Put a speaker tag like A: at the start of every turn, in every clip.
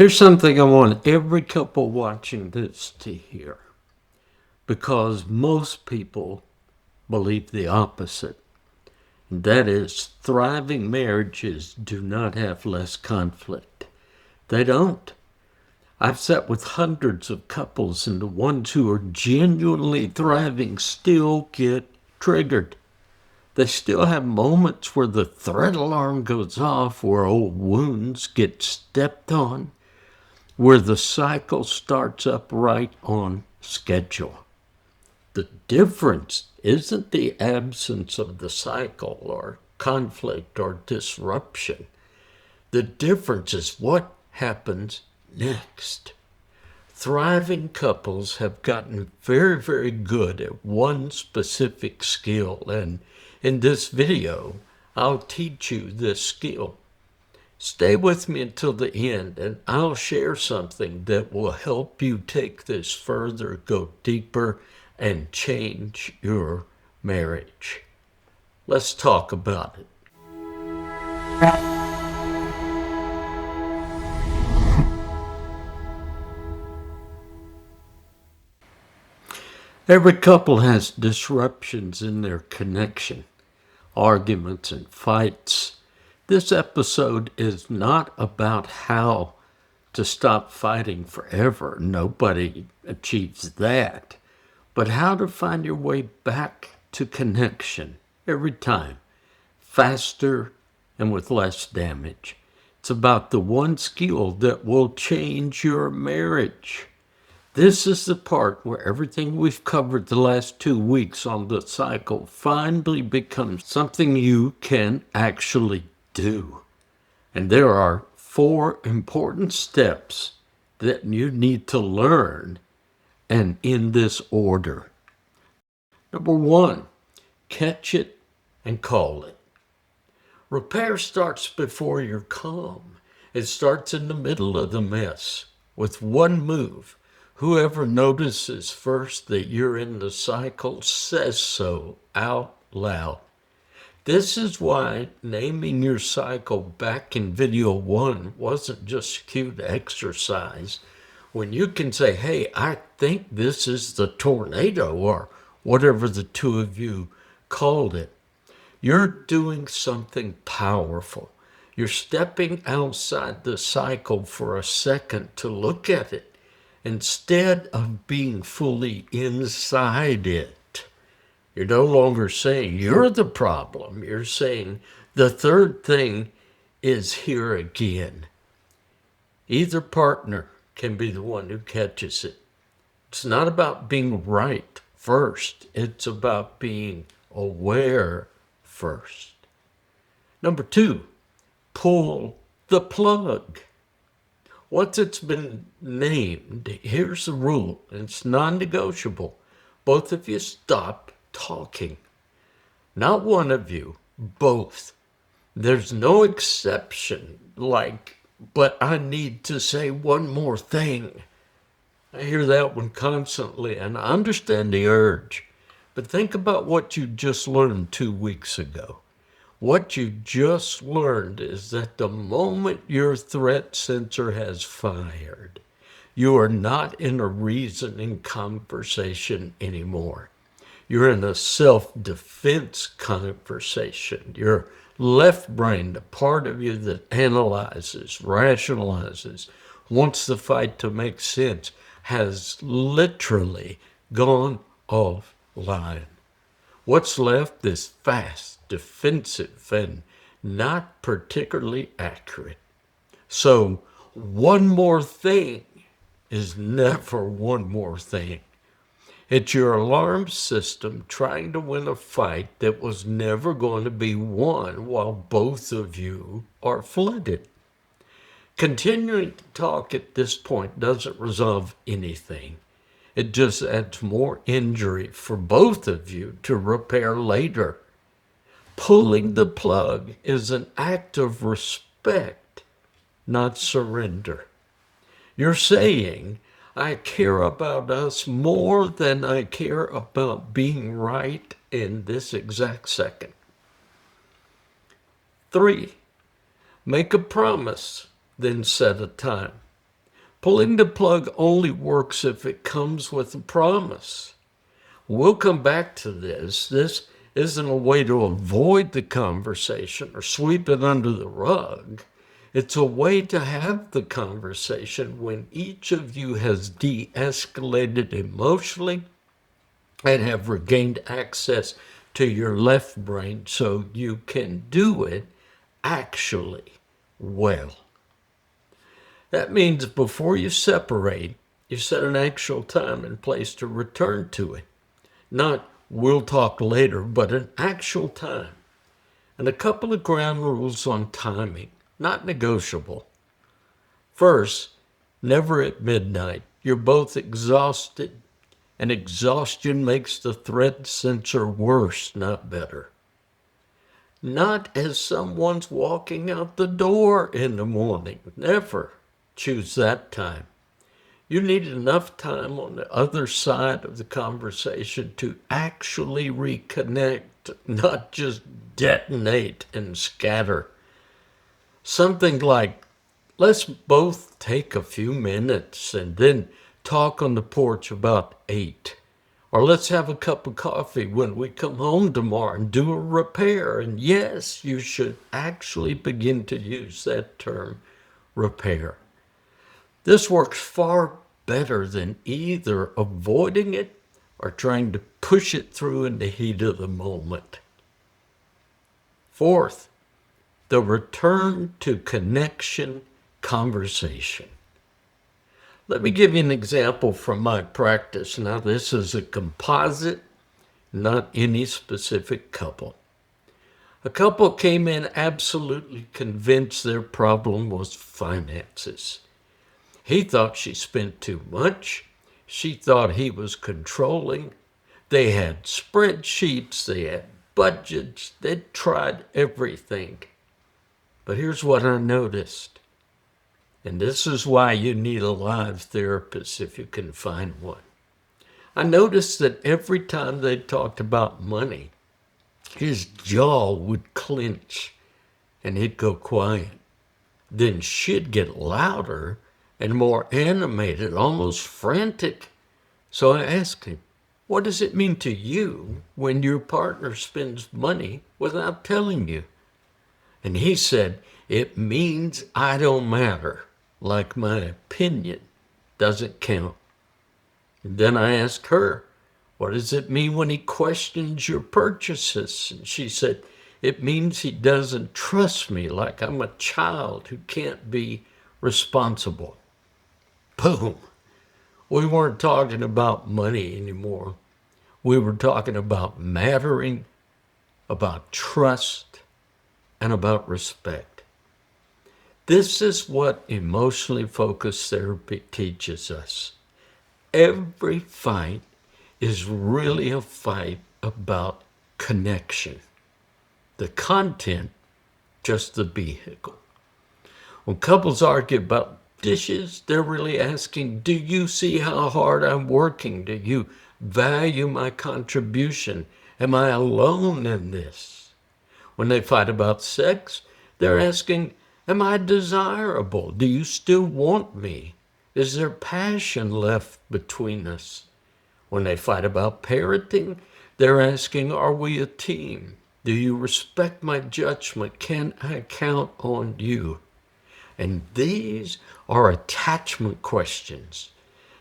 A: Here's something I want every couple watching this to hear, because most people believe the opposite. And that is, thriving marriages do not have less conflict. They don't. I've sat with hundreds of couples, and the ones who are genuinely thriving still get triggered. They still have moments where the threat alarm goes off, where old wounds get stepped on, where the cycle starts up right on schedule. The difference isn't the absence of the cycle or conflict or disruption. The difference is what happens next. Thriving couples have gotten very, very good at one specific skill, and in this video, I'll teach you this skill. Stay with me until the end, and I'll share something that will help you take this further, go deeper, and change your marriage. Let's talk about it. Every couple has disruptions in their connection, arguments and fights. This episode is not about how to stop fighting forever. Nobody achieves that. But how to find your way back to connection every time, faster and with less damage. It's about the one skill that will change your marriage. This is the part where everything we've covered the last 2 weeks on the cycle finally becomes something you can actually do. And there are 4 important steps that you need to learn, and in this order. Number 1, catch it and call it. Repair starts before you're calm. It starts in the middle of the mess. With one move, whoever notices first that you're in the cycle says so out loud. This is why naming your cycle back in video 1 wasn't just cute exercise. When you can say, hey, I think this is the tornado, or whatever the two of you called it, you're doing something powerful. You're stepping outside the cycle for a second to look at it, instead of being fully inside it. You're no longer saying you're the problem. You're saying the third thing is here again. Either partner can be the one who catches it. It's not about being right first. It's about being aware first. Number 2, pull the plug. Once it's been named, here's the rule. It's non-negotiable. Both of you stop talking. Not one of you, both. There's no exception like, but I need to say one more thing. I hear that one constantly, and I understand the urge. But think about what you just learned 2 weeks ago. What you just learned is that the moment your threat sensor has fired, you are not in a reasoning conversation anymore. You're in a self-defense conversation. Your left brain, the part of you that analyzes, rationalizes, wants the fight to make sense, has literally gone offline. What's left is fast, defensive, and not particularly accurate. So one more thing is never one more thing. It's your alarm system trying to win a fight that was never going to be won while both of you are flooded. Continuing to talk at this point doesn't resolve anything. It just adds more injury for both of you to repair later. Pulling the plug is an act of respect, not surrender. You're saying, I care about us more than I care about being right in this exact second. 3, make a promise, then set a time. Pulling the plug only works if it comes with a promise. We'll come back to this. This isn't a way to avoid the conversation or sweep it under the rug. It's a way to have the conversation when each of you has de-escalated emotionally and have regained access to your left brain so you can do it actually well. That means before you separate, you set an actual time and place to return to it. Not we'll talk later, but an actual time. And a couple of ground rules on timing, not negotiable. First, never at midnight. You're both exhausted, and exhaustion makes the threat sensor worse, not better. Not as someone's walking out the door in the morning. Never choose that time. You need enough time on the other side of the conversation to actually reconnect, not just detonate and scatter. Something like, let's both take a few minutes and then talk on the porch about 8. Or let's have a cup of coffee when we come home tomorrow and do a repair. And yes, you should actually begin to use that term, repair. This works far better than either avoiding it or trying to push it through in the heat of the moment. Fourth, the return to connection conversation. Let me give you an example from my practice. Now, this is a composite, not any specific couple. A couple came in absolutely convinced their problem was finances. He thought she spent too much. She thought he was controlling. They had spreadsheets. They had budgets. They'd tried everything. But here's what I noticed. And this is why you need a live therapist if you can find one. I noticed that every time they talked about money, his jaw would clench and he'd go quiet. Then she'd get louder and more animated, almost frantic. So I asked him, what does it mean to you when your partner spends money without telling you? And he said, it means I don't matter, like my opinion doesn't count. And then I asked her, what does it mean when he questions your purchases? And she said, it means he doesn't trust me, like I'm a child who can't be responsible. Boom. We weren't talking about money anymore. We were talking about mattering, about trust, and about respect. This is what emotionally focused therapy teaches us. Every fight is really a fight about connection. The content, just the vehicle. When couples argue about dishes, they're really asking, do you see how hard I'm working? Do you value my contribution? Am I alone in this? When they fight about sex, they're asking, am I desirable? Do you still want me? Is there passion left between us? When they fight about parenting, they're asking, are we a team? Do you respect my judgment? Can I count on you? And these are attachment questions.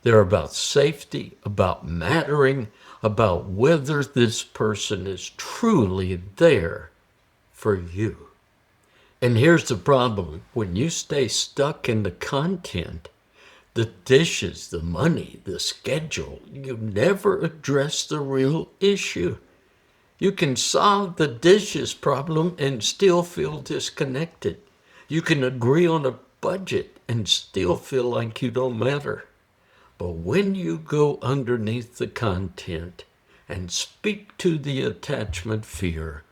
A: They're about safety, about mattering, about whether this person is truly there for you. And here's the problem. When you stay stuck in the content, the dishes, the money, the schedule, you never address the real issue. You can solve the dishes problem and still feel disconnected. You can agree on a budget and still feel like you don't matter. But when you go underneath the content and speak to the attachment fear,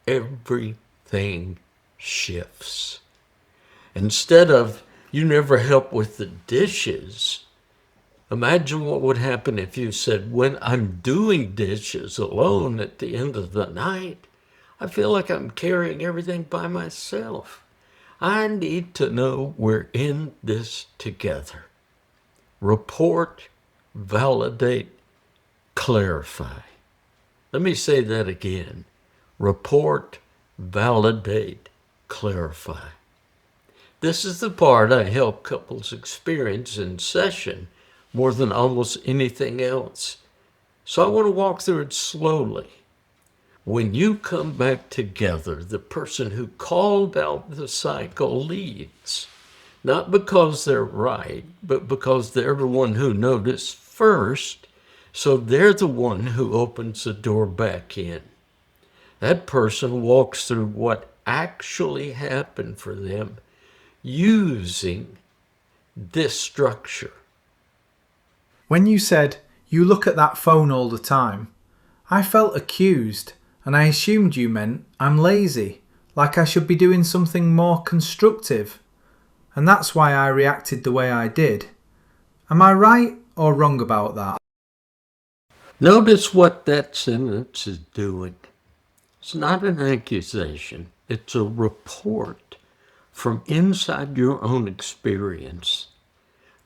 A: everything shifts. Instead of, you never help with the dishes, imagine what would happen if you said, when I'm doing dishes alone at the end of the night, I feel like I'm carrying everything by myself. I need to know we're in this together. Report, validate, clarify. Let me say that again. Report, validate, clarify. This is the part I help couples experience in session more than almost anything else. So I want to walk through it slowly. When you come back together, the person who called out the cycle leads, not because they're right, but because they're the one who noticed first, so they're the one who opens the door back in. That person walks through what actually happened for them using this structure.
B: When you said, "You look at that phone all the time," I felt accused, and I assumed you meant I'm lazy, like I should be doing something more constructive. And that's why I reacted the way I did. Am I right or wrong about that?
A: Notice what that sentence is doing. It's not an accusation. It's a report from inside your own experience.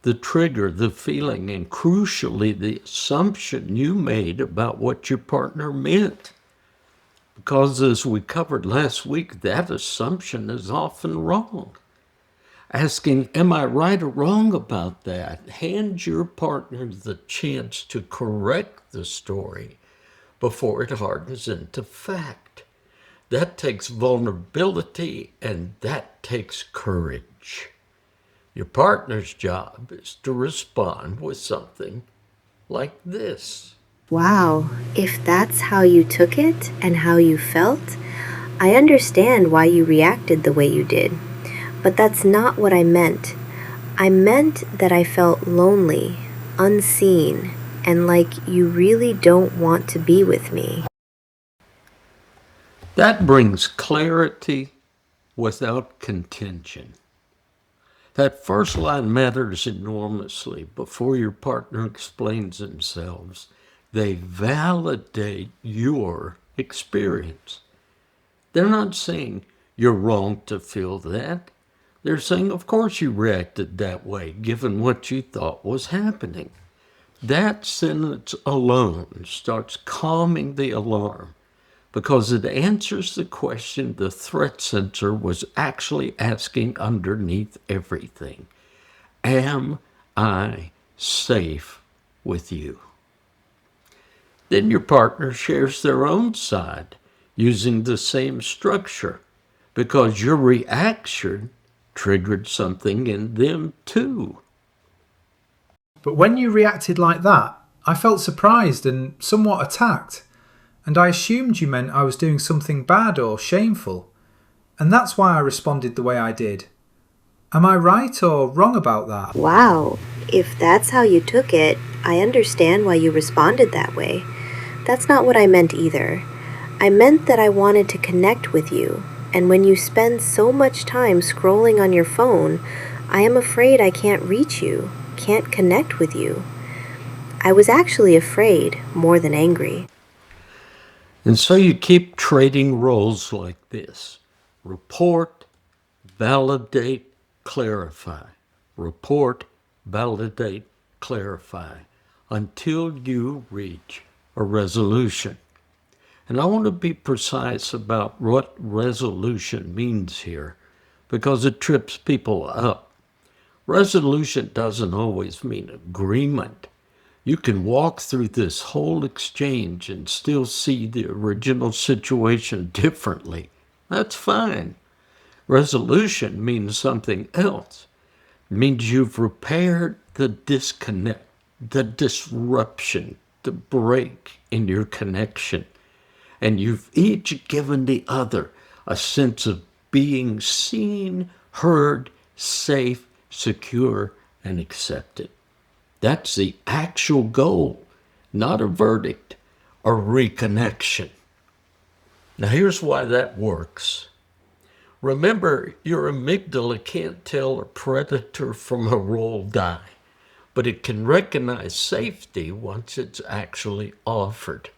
A: The trigger, the feeling, and crucially, the assumption you made about what your partner meant. Because as we covered last week, that assumption is often wrong. Asking, am I right or wrong about that? Hand your partner the chance to correct the story before it hardens into fact. That takes vulnerability and that takes courage. Your partner's job is to respond with something like this.
C: Wow, if that's how you took it and how you felt, I understand why you reacted the way you did. But that's not what I meant. I meant that I felt lonely, unseen, and like you really don't want to be with me.
A: That brings clarity without contention. That first line matters enormously. Before your partner explains themselves, they validate your experience. They're not saying you're wrong to feel that. They're saying, of course you reacted that way, given what you thought was happening. That sentence alone starts calming the alarm because it answers the question the threat sensor was actually asking underneath everything. Am I safe with you? Then your partner shares their own side using the same structure because your reaction triggered something in them too.
B: But when you reacted like that, I felt surprised and somewhat attacked. And I assumed you meant I was doing something bad or shameful. And that's why I responded the way I did. Am I right or wrong about that?
C: Wow, if that's how you took it, I understand why you responded that way. That's not what I meant either. I meant that I wanted to connect with you. And when you spend so much time scrolling on your phone, I am afraid I can't reach you, can't connect with you. I was actually afraid more than angry.
A: And so you keep trading roles like this. Report, validate, clarify. Report, validate, clarify until you reach a resolution. And I want to be precise about what resolution means here because it trips people up. Resolution doesn't always mean agreement. You can walk through this whole exchange and still see the original situation differently. That's fine. Resolution means something else. It means you've repaired the disconnect, the disruption, the break in your connection. And you've each given the other a sense of being seen, heard, safe, secure, and accepted. That's the actual goal, not a verdict, a reconnection. Now here's why that works. Remember, your amygdala can't tell a predator from a rolled die, but it can recognize safety once it's actually offered.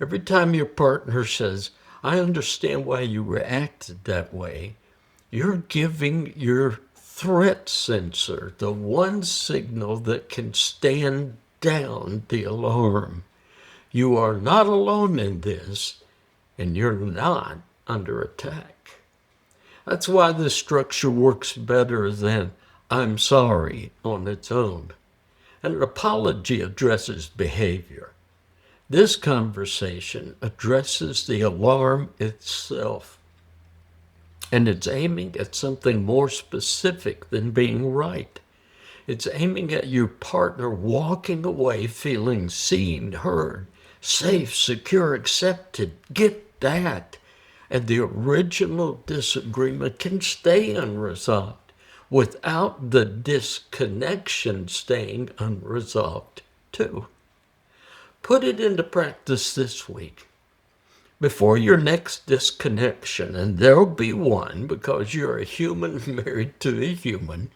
A: Every time your partner says, I understand why you reacted that way, you're giving your threat sensor, the one signal that can stand down the alarm. You are not alone in this, and you're not under attack. That's why this structure works better than "I'm sorry" on its own. And an apology addresses behavior. This conversation addresses the alarm itself, and it's aiming at something more specific than being right. It's aiming at your partner walking away feeling seen, heard, safe, secure, accepted. Get that. And the original disagreement can stay unresolved without the disconnection staying unresolved too. Put it into practice this week. Before your next disconnection, and there'll be one because you're a human married to a human,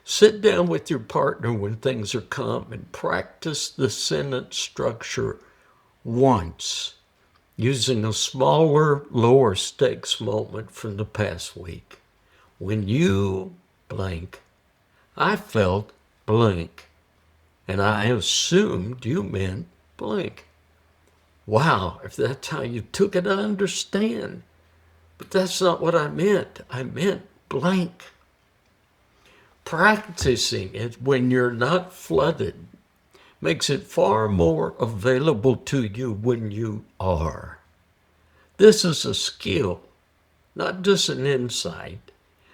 A: sit down with your partner when things are calm and practice the sentence structure once, using a smaller, lower stakes moment from the past week. When you blank, I felt blank, and I assumed you meant blank. Wow, if that's how you took it, I understand. But that's not what I meant. I meant blank. Practicing it when you're not flooded makes it far more available to you when you are. This is a skill, not just an insight,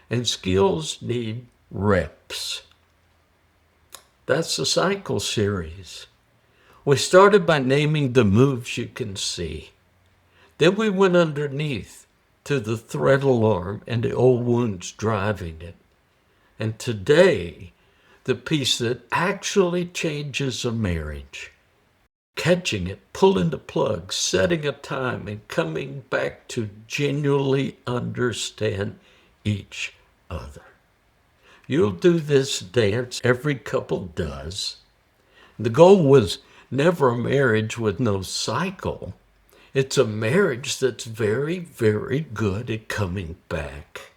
A: and skills need reps. That's the cycle series. We started by naming the moves you can see. Then we went underneath to the threat alarm and the old wounds driving it. And today, the piece that actually changes a marriage. Catching it, pulling the plug, setting a time, and coming back to genuinely understand each other. You'll do this dance every couple does. The goal was never a marriage with no cycle. It's a marriage that's very, very good at coming back.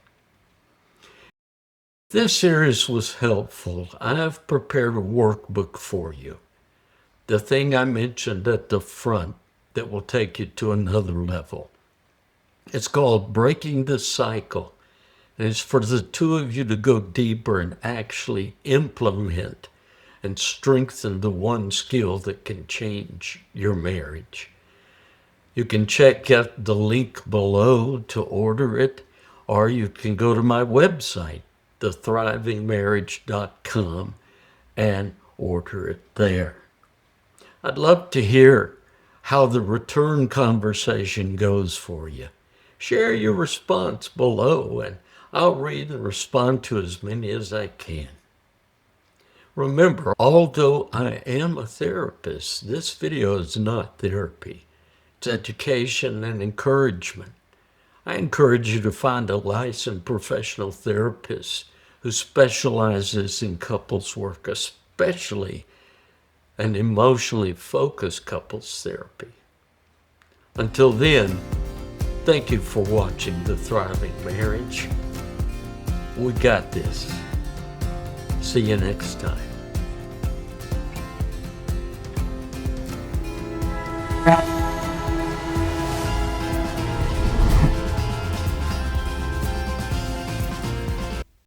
A: This series was helpful. I have prepared a workbook for you. The thing I mentioned at the front that will take you to another level. It's called Breaking the Cycle. And it's for the two of you to go deeper and actually implement and strengthen the one skill that can change your marriage. You can check out the link below to order it, or you can go to my website, thethrivingmarriage.com, and order it there. I'd love to hear how the return conversation goes for you. Share your response below, and I'll read and respond to as many as I can. Remember, although I am a therapist, this video is not therapy. It's education and encouragement. I encourage you to find a licensed professional therapist who specializes in couples work, especially an emotionally focused couples therapy. Until then, thank you for watching The Thriving Marriage. We got this. See you next time.